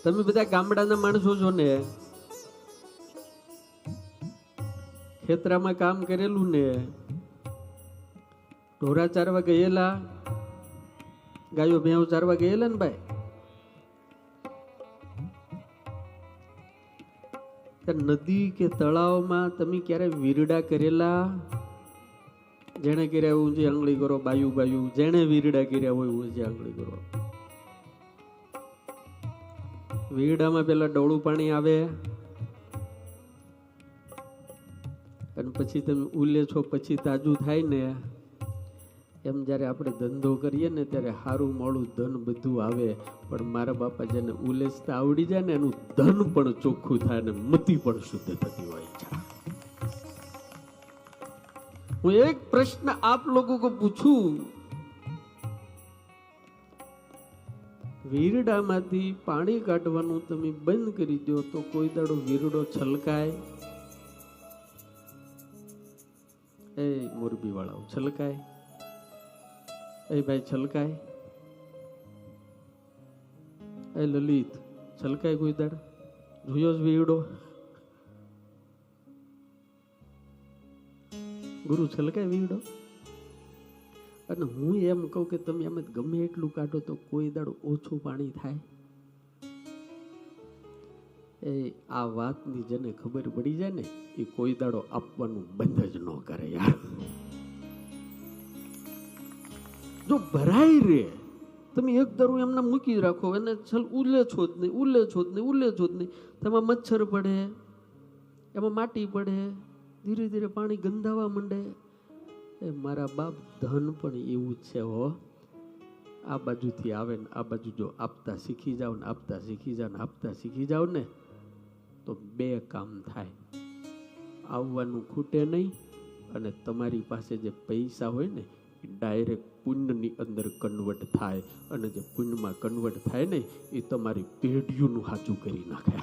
તમે બધા ગામડાના માણસો છો ને, ખેતરામાં કામ કરેલું ને, ઢોરા ચારવા ગયેલા, ગાયો ભેંસ ચારવા ગયેલા ને ભાઈ, નદી કે તળાવમાં તમે ક્યારે વીરડા કરેલા? જેણે કર્યા ઊંચી આંગળી કરો, બાયું બાયું, જેણે વીરડા કર્યા હોય ઊંચી આંગળી કરો. વીરડામાં પેલા ડોળું પાણી આવે અને પછી તમે ઉલે છો, પછી તાજું થાય ને. એમ જ્યારે આપણે ધંધો કરીએ ને ત્યારે સારું મોડું ધન બધું આવે, પણ મારા બાપા જેને ઉલેચતા આવડી જાય ને એનું ધન પણ ચોખ્ખું થાય ને મતિ પણ શુદ્ધ થતી હોય છે. હું એક પ્રશ્ન આપ લોકો કો પૂછું, વીરડામાંથી પાણી કાઢવાનું તમે બંધ કરી દો તો કોઈ દાડો વીરડો છલકાય? એ મોરબી વાળાઓ છલકાય? એ ભાઈ છલકાય? એ લલિત છલકાય કોઈ દાડ? જોયો જ વીરડો? ગુરુ છલકાય વીરડો? અને હું એમ કહું કે તમે એમ ગમે એટલું કાઢો તો કોઈ દાડો ઓછું પાણી થાય? એ આ વાતની જેને ખબર પડી જાય ને એ કોઈ દાડો આપવાનું બંધ જ ન કરે યાર. જો ભરાઈ રે, તમે એક દારૂ એમને મૂકી રાખો અને ઉલે છો જ નહીં, ઉલે છો જ નહીં, ઉલે છો જ નહીં. તેમાં મચ્છર પડે, એમાં માટી પડે, ધીરે ધીરે પાણી ગંધાવા માંડે. એ મારા બાપ ધન પણ એવું જ છે હો. આ બાજુથી આવે ને આ બાજુ જો આપતા શીખી જાવ ને, આપતા શીખી જાવ ને, આપતા શીખી જાવ ને તો બે કામ થાય. આવવાનું ખૂટે નહીં અને તમારી પાસે જે પૈસા હોય ને એ ડાયરેક્ટ પુણ્યની અંદર કન્વર્ટ થાય, અને જે પુણ્યમાં કન્વર્ટ થાય ને એ તમારી પેઢીઓનું સાચું કરી નાખે.